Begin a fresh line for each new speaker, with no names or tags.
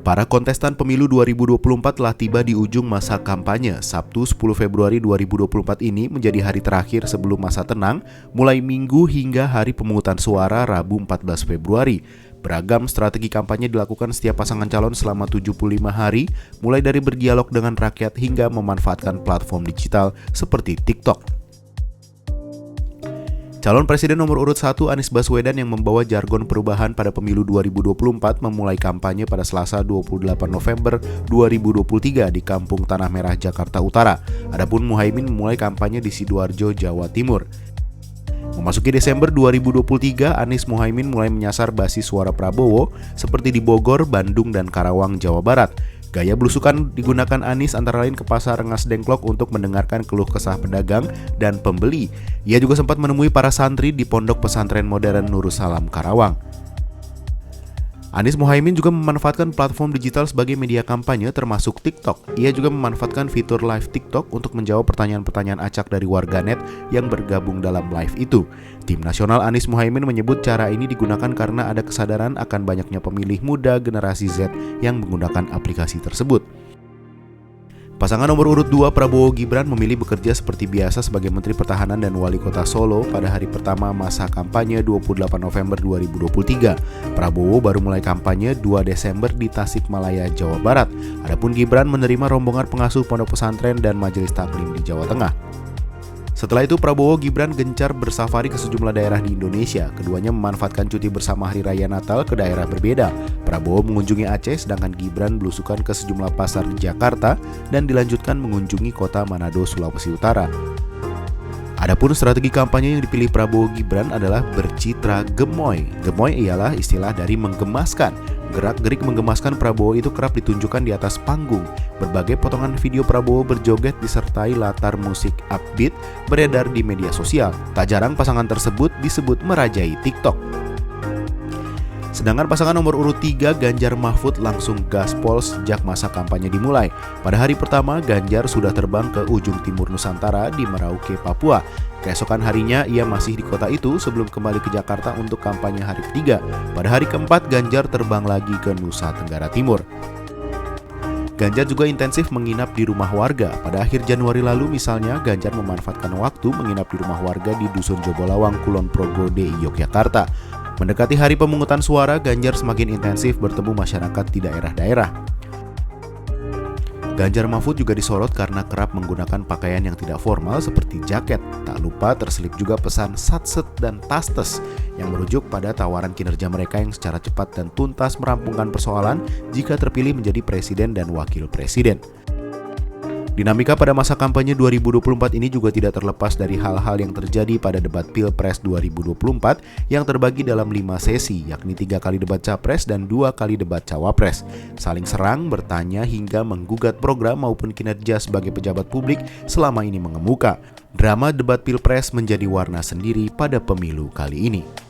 Para kontestan pemilu 2024 telah tiba di ujung masa kampanye. Sabtu 10 Februari 2024 ini menjadi hari terakhir sebelum masa tenang, mulai Minggu hingga hari pemungutan suara Rabu 14 Februari. Beragam strategi kampanye dilakukan setiap pasangan calon selama 75 hari, mulai dari berdialog dengan rakyat hingga memanfaatkan platform digital seperti TikTok. Calon Presiden nomor urut 1 Anies Baswedan yang membawa jargon perubahan pada pemilu 2024 memulai kampanye pada Selasa 28 November 2023 di Kampung Tanah Merah, Jakarta Utara. Adapun Muhaimin memulai kampanye di Sidoarjo, Jawa Timur. Memasuki Desember 2023, Anies Muhaimin mulai menyasar basis suara Prabowo seperti di Bogor, Bandung, dan Karawang, Jawa Barat. Gaya belusukan digunakan Anies antara lain ke Pasar Rengas Dengklok untuk mendengarkan keluh kesah pedagang dan pembeli. Ia juga sempat menemui para santri di Pondok Pesantren Modern Nursalam, Karawang. Anies Muhaimin juga memanfaatkan platform digital sebagai media kampanye termasuk TikTok. Ia juga memanfaatkan fitur live TikTok untuk menjawab pertanyaan-pertanyaan acak dari warganet yang bergabung dalam live itu. Tim nasional Anies Muhaimin menyebut cara ini digunakan karena ada kesadaran akan banyaknya pemilih muda generasi Z yang menggunakan aplikasi tersebut. Pasangan nomor urut 2 Prabowo Gibran memilih bekerja seperti biasa sebagai Menteri Pertahanan dan Wali Kota Solo pada hari pertama masa kampanye 28 November 2023. Prabowo baru mulai kampanye 2 Desember di Tasikmalaya, Jawa Barat. Adapun Gibran menerima rombongan pengasuh pondok pesantren dan majelis taklim di Jawa Tengah. Setelah itu Prabowo Gibran gencar bersafari ke sejumlah daerah di Indonesia. Keduanya memanfaatkan cuti bersama Hari Raya Natal ke daerah berbeda. Prabowo mengunjungi Aceh, sedangkan Gibran belusukan ke sejumlah pasar di Jakarta dan dilanjutkan mengunjungi kota Manado, Sulawesi Utara. Adapun strategi kampanye yang dipilih Prabowo Gibran adalah bercitra gemoy. Gemoy ialah istilah dari menggemaskan. Gerak-gerik menggemaskan Prabowo itu kerap ditunjukkan di atas panggung. Berbagai potongan video Prabowo berjoget disertai latar musik upbeat beredar di media sosial. Tak jarang pasangan tersebut disebut merajai TikTok. Sedangkan pasangan nomor urut 3 Ganjar Mahfud langsung gaspol sejak masa kampanye dimulai. Pada hari pertama, Ganjar sudah terbang ke ujung timur Nusantara di Merauke, Papua. Keesokan harinya ia masih di kota itu sebelum kembali ke Jakarta untuk kampanye hari ketiga. Pada hari keempat, Ganjar terbang lagi ke Nusa Tenggara Timur. Ganjar juga intensif menginap di rumah warga. Pada akhir Januari lalu misalnya, Ganjar memanfaatkan waktu menginap di rumah warga di Dusun Jobolawang, Kulon Progo, DI Yogyakarta. Mendekati hari pemungutan suara, Ganjar semakin intensif bertemu masyarakat di daerah-daerah. Ganjar Mahfud juga disorot karena kerap menggunakan pakaian yang tidak formal seperti jaket. Tak lupa terselip juga pesan satset dan tastes yang merujuk pada tawaran kinerja mereka yang secara cepat dan tuntas merampungkan persoalan jika terpilih menjadi presiden dan wakil presiden. Dinamika pada masa kampanye 2024 ini juga tidak terlepas dari hal-hal yang terjadi pada debat Pilpres 2024 yang terbagi dalam 5 sesi, yakni 3 kali debat Capres dan 2 kali debat Cawapres. Saling serang, bertanya hingga menggugat program maupun kinerja sebagai pejabat publik selama ini mengemuka. Drama debat Pilpres menjadi warna sendiri pada pemilu kali ini.